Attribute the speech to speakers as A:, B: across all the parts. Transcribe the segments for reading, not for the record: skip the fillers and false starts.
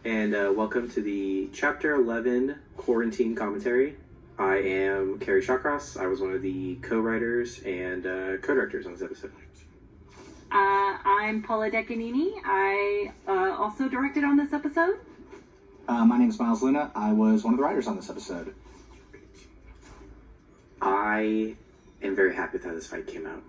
A: and welcome to the Chapter 11 Quarantine Commentary. I am Kerry. I was one of the co-writers and co-directors on this episode.
B: I'm Paula. I also directed on this episode.
C: My name is Miles Luna. I was one of the writers on this episode.
A: I am very happy with how this fight came out.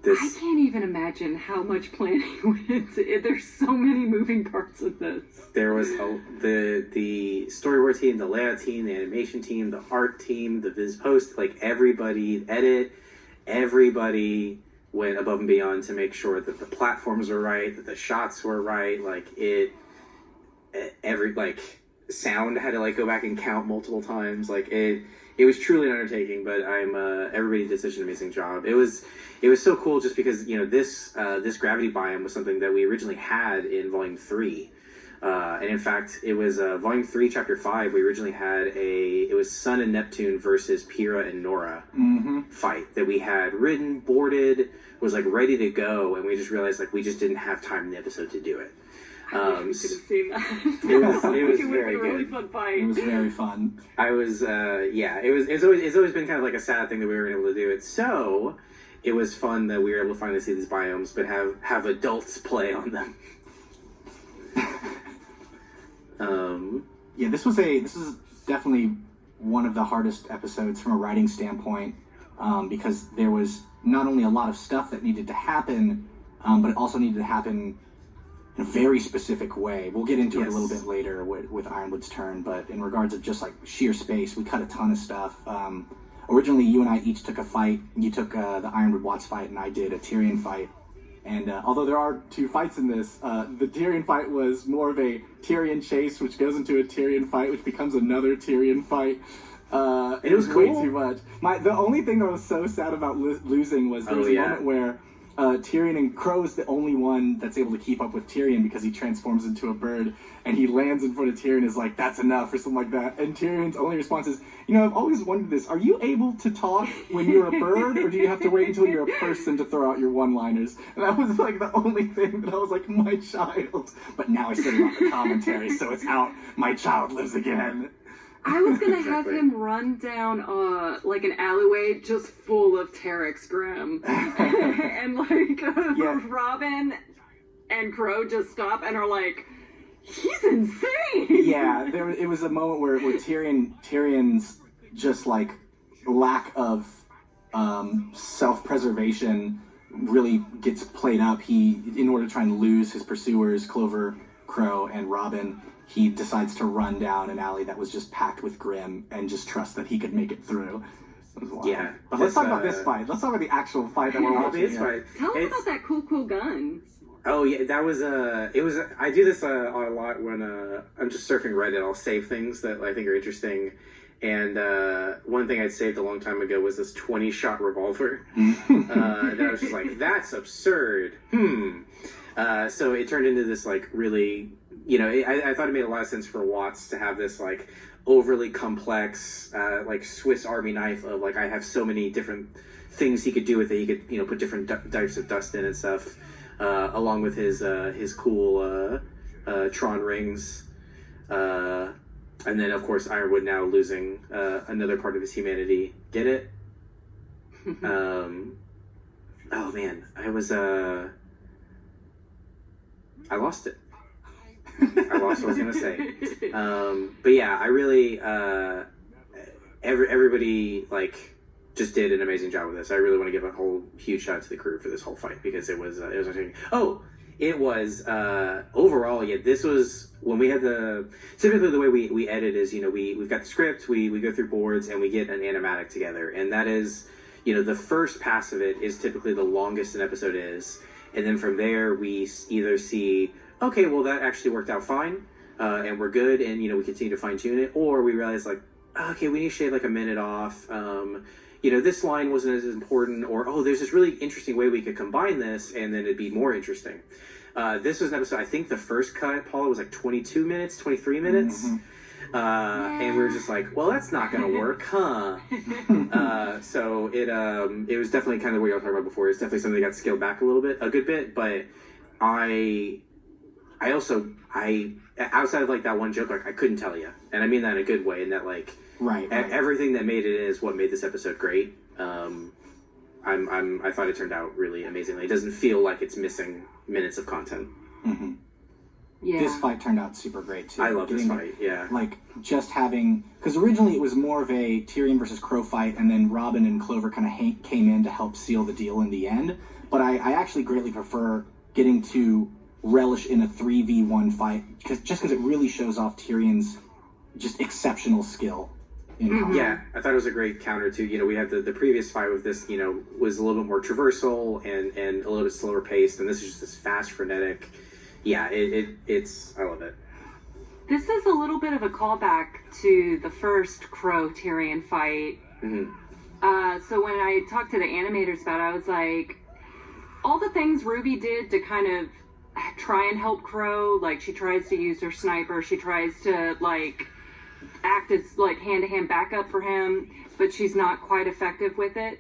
B: I can't even imagine how much planning went into it. There's so many moving parts of this.
A: There was the storyboard team, the layout team, the animation team, the art team, the viz post, like everybody, everybody went above and beyond to make sure that the platforms were right, that the shots were right, sound had to go back and count multiple times. It was truly an undertaking, but everybody did such an amazing job. It was so cool just because, this gravity biome was something that we originally had in Volume 3. And in fact, it was Volume 3, Chapter 5, we originally had it was Sun and Neptune versus Pyrrha and Nora fight that we had written, boarded, was ready to go, and we just realized we just didn't have time in the episode to do it.
B: I wish we could have seen that.
A: It was very good.
B: Really fun fight.
C: It was very fun.
A: It's always been kind of a sad thing that we weren't able to do it. So it was fun that we were able to finally see these biomes, but have adults play on them.
C: This is definitely one of the hardest episodes from a writing standpoint, because there was not only a lot of stuff that needed to happen, but it also needed to happen in a very specific way. We'll get into it a little bit later with Ironwood's turn, but in regards of just sheer space, we cut a ton of stuff. Originally, you and I each took a fight. You took the Ironwood Watts fight, and I did a Tyrian fight. And although there are two fights in this, the Tyrian fight was more of a Tyrian chase, which goes into a Tyrian fight, which becomes another Tyrian fight. It was
A: cool.
C: Way too much. The only thing that was so sad about losing was there was a moment where Tyrian and Qrow is the only one that's able to keep up with Tyrian because he transforms into a bird, and he lands in front of Tyrian and is like, that's enough, or something like that. And Tyrion's only response is, I've always wondered this, are you able to talk when you're a bird, or do you have to wait until you're a person to throw out your one-liners? And that was the only thing that I was like, my child. But now I said it on the commentary, so it's out, my child lives again.
B: I was gonna have him run down an alleyway just full of Terex Grimm, and Robyn and Qrow just stop and are like, he's insane.
C: Yeah, it was a moment where Tyrion's just lack of self-preservation really gets played up. He, in order to try and lose his pursuers, Clover, Qrow, and Robyn, he decides to run down an alley that was just packed with Grimm and just trust that he could make it through. It was wild. Yeah. But let's talk about this fight. Let's talk about the actual fight that we're watching.
B: Tell us about that cool gun.
A: Oh yeah, that was I do this a lot when I'm just surfing Reddit. I'll save things that I think are interesting. And one thing I'd saved a long time ago was this 20-shot revolver. And I was just like, that's absurd. So it turned into this really, I thought it made a lot of sense for Watts to have this overly complex Swiss Army knife of I have so many different things he could do with it. He could put different types of dust in and stuff, along with his cool Tron rings, and then of course Ironwood now losing another part of his humanity. Get it? Oh man, I lost it. I lost what I was gonna say. But yeah, I really everybody just did an amazing job with this. I really want to give a whole huge shout out to the crew for this whole fight because it was entertaining. It was overall, this was when we had typically the way we edit is we've got the script, we go through boards and we get an animatic together, and that is the first pass of it is typically the longest an episode is, and then from there we either see, okay, well that actually worked out fine, and we're good, and we continue to fine tune it, or we realize okay, we need to shave a minute off. This line wasn't as important, or there's this really interesting way we could combine this, and then it'd be more interesting. This was an episode, I think the first cut, Paula, was 22 minutes, 23 minutes. And we were just well, that's not going to work, huh? So it was definitely kind of what you were talking about before. It's definitely something that got scaled back a good bit, but I I outside of like that one joke, like I couldn't tell you, and I mean that in a good way, in that like
C: right.
A: Everything that made it is what made this episode great. I thought it turned out really amazingly. It doesn't feel like it's missing minutes of content.
C: Mm-hmm.
B: Yeah.
C: This fight turned out super great too.
A: I love this fight. Yeah,
C: like just having, because originally it was more of a Tyrian versus Qrow fight, and then Robyn and Clover kind of came in to help seal the deal in the end. But I actually greatly prefer getting to relish in a 3v1 fight, because it really shows off Tyrion's just exceptional skill in combat.
A: Yeah, I thought it was a great counter to, we had the previous fight with this, was a little bit more traversal and a little bit slower paced, and this is just this fast, frenetic. Yeah, it's I love it.
B: This is a little bit of a callback to the first Qrow Tyrian fight.
A: Mm-hmm.
B: So when I talked to the animators about it, I was like, all the things RWBY did to kind of try and help Qrow, like she tries to use her sniper, she tries to like act as like hand-to-hand backup for him, but she's not quite effective with it.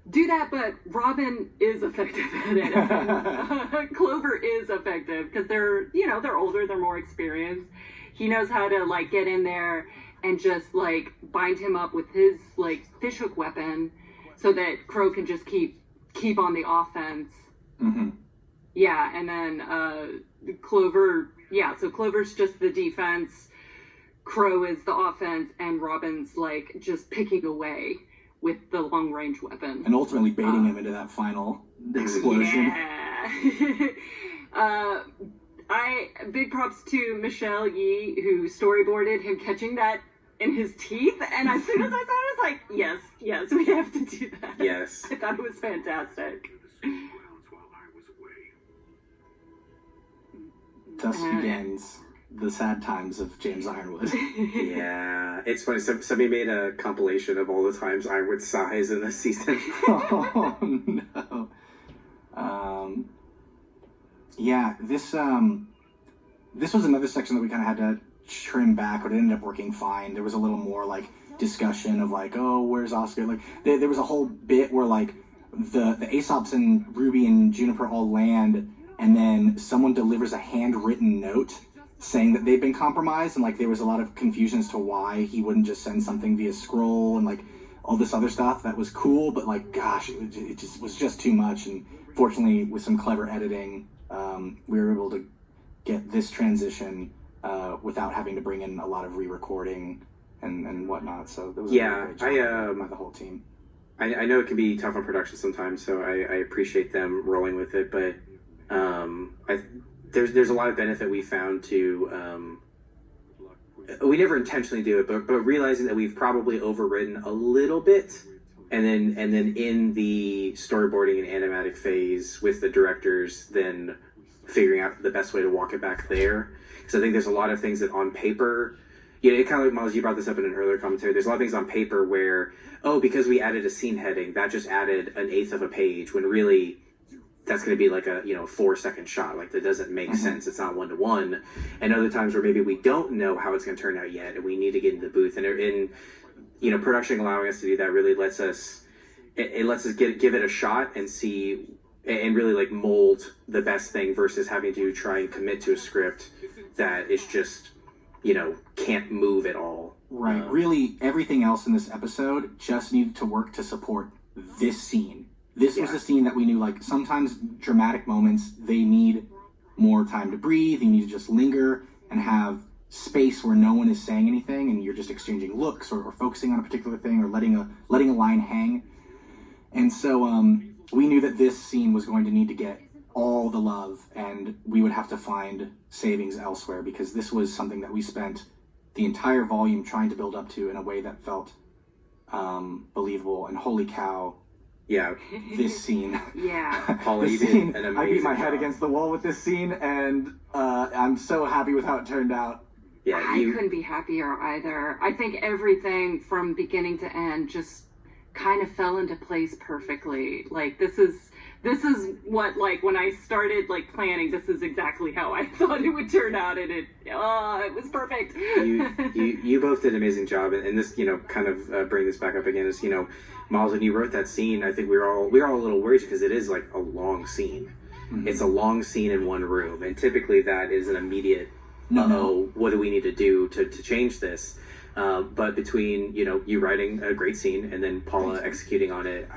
B: Do that, but Robyn is effective at it. Clover is effective because they're older, they're more experienced. He knows how to like get in there and just like bind him up with his like fishhook weapon, so that Qrow can just keep on the offense.
C: Mm-hmm.
B: Yeah, and then Clover. Yeah, so Clover's just the defense. Qrow is the offense, and Robyn's like just picking away with the long-range weapon.
C: And ultimately baiting him into that final explosion.
B: Yeah. Big props to Michelle Yee, who storyboarded him catching that in his teeth. And as soon as I saw it, I was like, yes, we have to do that.
A: Yes.
B: I thought it was fantastic.
C: Thus begins the sad times of James Ironwood.
A: Yeah, it's funny. Somebody made a compilation of all the times Ironwood sighs in this season.
C: Oh no. Yeah, this was another section that we kind of had to trim back, but it ended up working fine. There was a little more like discussion of like, oh, where's Oscar? Like there was a whole bit where like the Aesops and RWBY and Juniper all land, and then someone delivers a handwritten note saying that they've been compromised, and like there was a lot of confusion as to why he wouldn't just send something via scroll and like all this other stuff that was cool, but like gosh, it just was just too much. And fortunately, with some clever editing, we were able to get this transition without having to bring in a lot of re-recording and whatnot. So there was a really great job by the whole team.
A: I know it can be tough on production sometimes, so I appreciate them rolling with it, but there's a lot of benefit we found to we never intentionally do it, but realizing that we've probably overridden a little bit, and then in the storyboarding and animatic phase with the directors, then figuring out the best way to walk it back there. Because I think there's a lot of things that on paper, it kind of like, Miles, you brought this up in an earlier commentary, there's a lot of things on paper where, because we added a scene heading, that just added 1/8 of a page, when really that's going to be like a 4-second shot. Like, that doesn't make sense. It's not 1-to-1. And other times where maybe we don't know how it's going to turn out yet, and we need to get into the booth. And production allowing us to do that really lets us give it a shot and see, and really like mold the best thing, versus having to try and commit to a script that is just can't move at all.
C: Right. Really, everything else in this episode just needed to work to support this scene. This was a scene that we knew, like, sometimes dramatic moments, they need more time to breathe. You need to just linger and have space where no one is saying anything, and you're just exchanging looks or focusing on a particular thing, or letting a line hang. And so we knew that this scene was going to need to get all the love, and we would have to find savings elsewhere, because this was something that we spent the entire volume trying to build up to in a way that felt believable. And holy cow,
A: yeah,
C: this scene.
B: Yeah.
A: Paula, you did an amazing
C: I beat my head
A: job
C: against the wall with this scene, and I'm so happy with how it turned out.
A: Yeah,
B: I couldn't be happier either. I think everything from beginning to end just kind of fell into place perfectly. Like, this is what, like, when I started like planning, this is exactly how I thought it would turn out, and it was perfect.
A: you both did an amazing job, and this kind of bring this back up again is Miles, when you wrote that scene, I think we were all a little worried, because it is like a long scene, It's a long scene in one room, and typically that is an immediate,
C: No.
A: what do we need to do to change this? But between, you writing a great scene and then Paula executing on it,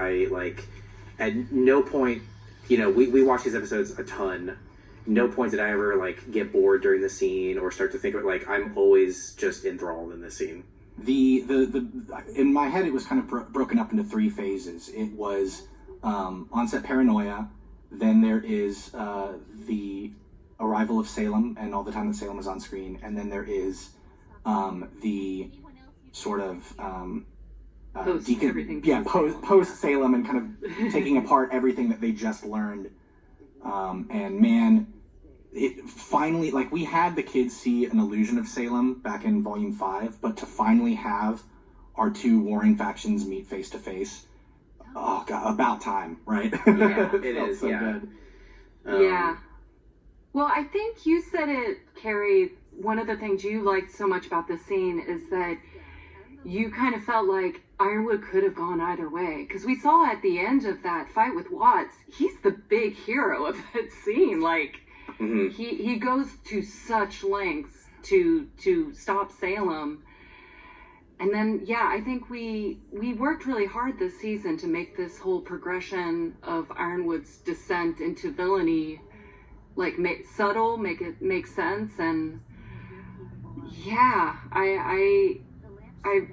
A: at no point, we watch these episodes a ton. No point did I ever, get bored during the scene or start to think of it, I'm always just enthralled in this scene.
C: The in my head, it was kind of broken up into 3 phases. It was onset paranoia, then there is the arrival of Salem and all the time that Salem is on screen, and then there is the sort of post Salem and kind of taking apart everything that they just learned. And man, it finally, we had the kids see an illusion of Salem back in Volume 5, but to finally have our 2 warring factions meet face to face, oh god, about time, right?
B: Yeah,
A: it is.
C: So
A: yeah.
C: good.
B: Yeah. Well, I think you said it, Kerry. One of the things you liked so much about this scene is that you kind of felt like Ironwood could have gone either way. Because we saw at the end of that fight with Watts, he's the big hero of that scene. He goes to such lengths to stop Salem. And then, I think we worked really hard this season to make this whole progression of Ironwood's descent into villainy, subtle, make it make sense. And I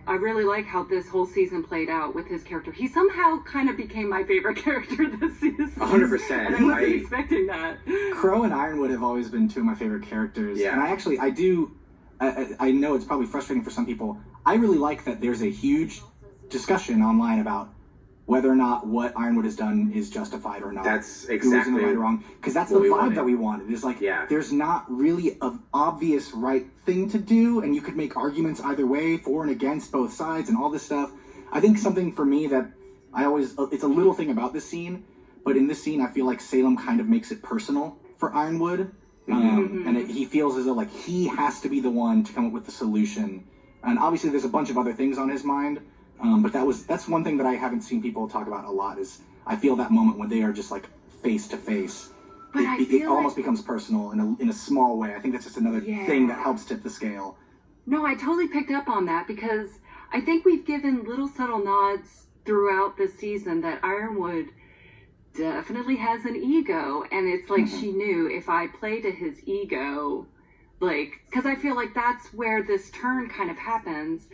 B: really like how this whole season played out with his character. He somehow kind of became my favorite character this season.
A: 100%.
B: And I wasn't expecting that.
C: Qrow and Ironwood have always been 2 of my favorite characters.
A: Yeah.
C: And I know it's probably frustrating for some people. I really like that there's a huge discussion online about whether or not what Ironwood has done is justified or not.
A: That's
C: Who is in the
A: exactly
C: right or wrong. Because that's the vibe that we wanted. It's there's not really an obvious right thing to do, and you could make arguments either way, for and against both sides and all this stuff. I think something for me that it's a little thing about this scene, but in this scene I feel like Salem kind of makes it personal for Ironwood. And he feels as though he has to be the one to come up with the solution. And obviously there's a bunch of other things on his mind. But that's one thing that I haven't seen people talk about a lot is I feel that moment when they are just face to face. It almost becomes personal in a small way. I think that's just another thing that helps tip the scale.
B: No, I totally picked up on that because I think we've given little subtle nods throughout the season that Ironwood definitely has an ego, and it's she knew if I play to his ego, because I feel like that's where this turn kind of happens.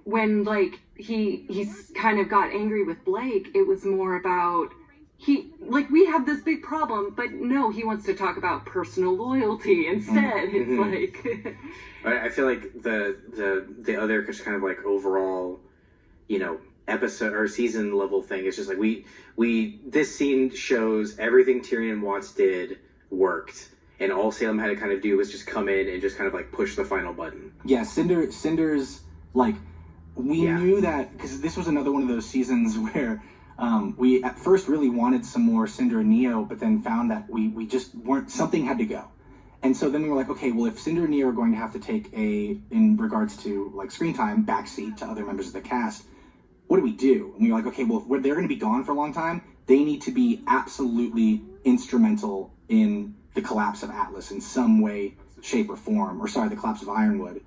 B: When he's kind of got angry with Blake, it was more about we have this big problem, but no, he wants to talk about personal loyalty instead. It's
A: I feel like the other just kind of overall, episode or season level thing is just this scene shows everything Tyrian and Watts did worked, and all Salem had to kind of do was just come in and just kind of push the final button.
C: Yeah, Cinder's we knew that because this was another one of those seasons where we at first really wanted some more Cinder and Neo, but then found that we just weren't, something had to go. And so then we were like, okay, well, if Cinder and Neo are going to have to take in regards to screen time, backseat to other members of the cast, what do we do? And we were like, okay, well, if they're going to be gone for a long time, they need to be absolutely instrumental in the collapse of Atlas in some way, shape, or form. Or sorry, the collapse of Ironwood.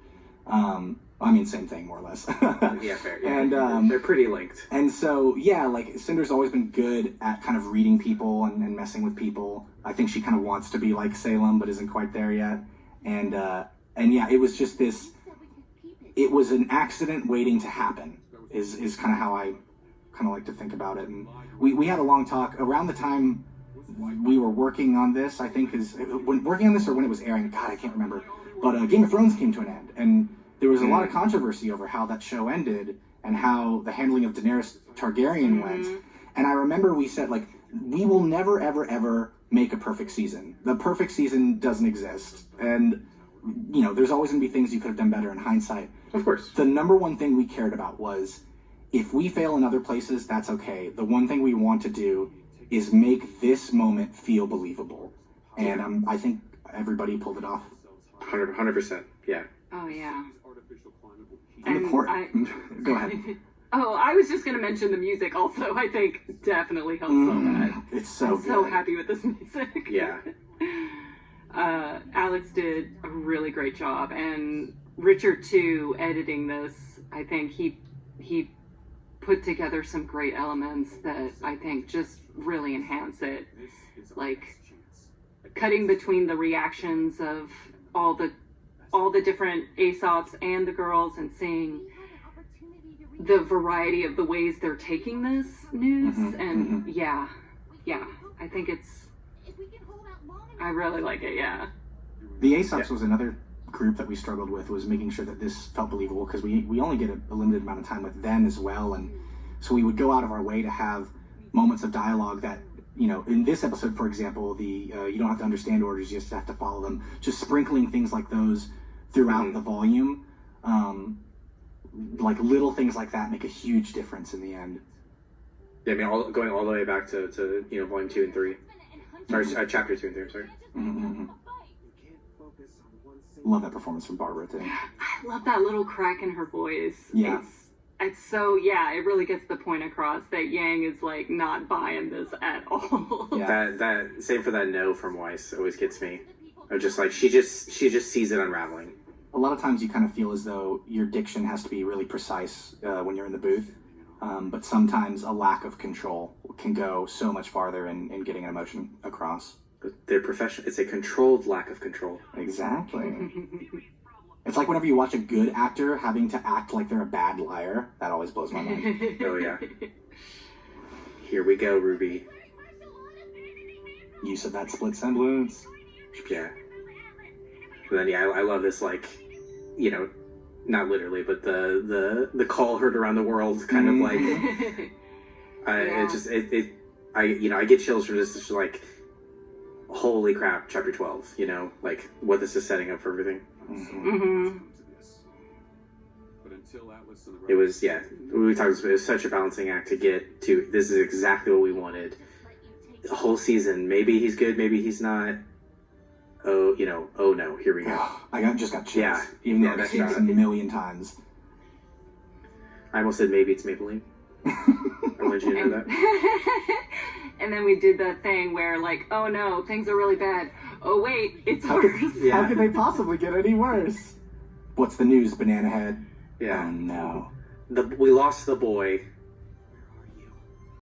C: Same thing, more or less.
A: Yeah, fair. Yeah.
C: And
A: they're pretty linked.
C: And so, Cinder's always been good at kind of reading people and messing with people. I think she kind of wants to be like Salem, but isn't quite there yet. And it was just this. It was an accident waiting to happen. Is kind of how I kind of like to think about it. And we had a long talk around the time we were working on this. I think when working on this or when it was airing. God, I can't remember. But Game of Thrones came to an end, and there was a lot of controversy over how that show ended and how the handling of Daenerys Targaryen went. And I remember we said, we will never, ever, ever make a perfect season. The perfect season doesn't exist. And, there's always going to be things you could have done better in hindsight.
A: Of course.
C: The number one thing we cared about was, if we fail in other places, that's okay. The one thing we want to do is make this moment feel believable. And I think everybody pulled it off.
A: 100%, yeah.
B: Oh, yeah.
C: And the court. Go ahead.
B: Oh, I was just going to mention the music also, I think definitely helps so much.
C: It's so
B: I'm
C: good.
B: so happy with this music.
A: Yeah.
B: Alex did a really great job, and Richard too, editing this, I think he put together some great elements that I think just really enhance it. Like cutting between the reactions of all the different Aesops and the girls and seeing the variety of the ways they're taking this news. Yeah, I think I really like it, yeah.
C: The Aesops was another group that we struggled with, was making sure that this felt believable, because we only get a limited amount of time with them as well, and so we would go out of our way to have moments of dialogue that, you know, in this episode, for example, you don't have to understand orders, you just have to follow them, just sprinkling things like those throughout the volume, like little things like that make a huge difference in the end.
A: Yeah, I mean, going all the way back to you know, volume 2 and 3. Or chapter 2 and 3, I'm sorry.
C: Love that performance from Barbara too.
B: I love that little crack in her voice.
C: Yeah.
B: It's so, yeah, it really gets the point across that Yang is like not buying this at all.
A: Yeah. That same for that no from Weiss always gets me. I'm just like, she just sees it unraveling.
C: A lot of times you kind of feel as though your diction has to be really precise when you're in the booth, but sometimes a lack of control can go so much farther in getting an emotion across.
A: But they're professional. It's a controlled lack of control.
C: Exactly. It's like whenever you watch a good actor having to act like they're a bad liar. That always blows my mind.
A: Oh, yeah. Here we go, RWBY.
C: Use of that split semblance.
A: Yeah. But then, yeah, I love this, like, you know, not literally, but the call heard around the world kind of like, I get chills from this. It's just like, holy crap, chapter 12, you know, like what this is setting up for everything. It was, yeah, we talked about it was such a balancing act to get to. This is exactly what we wanted. The whole season, maybe he's good, maybe he's not. Oh, you know, oh no, here we go.
C: I just got chills.
A: Yeah.
C: Even though I've seen this a million times.
A: I almost said maybe it's Maybelline. I wanted you to know that.
B: And then we did that thing where, like, oh no, things are really bad. Oh wait, it's worse.
C: How could they possibly get any worse? What's the news, Banana Head?
A: Yeah.
C: Oh no.
A: We lost the boy.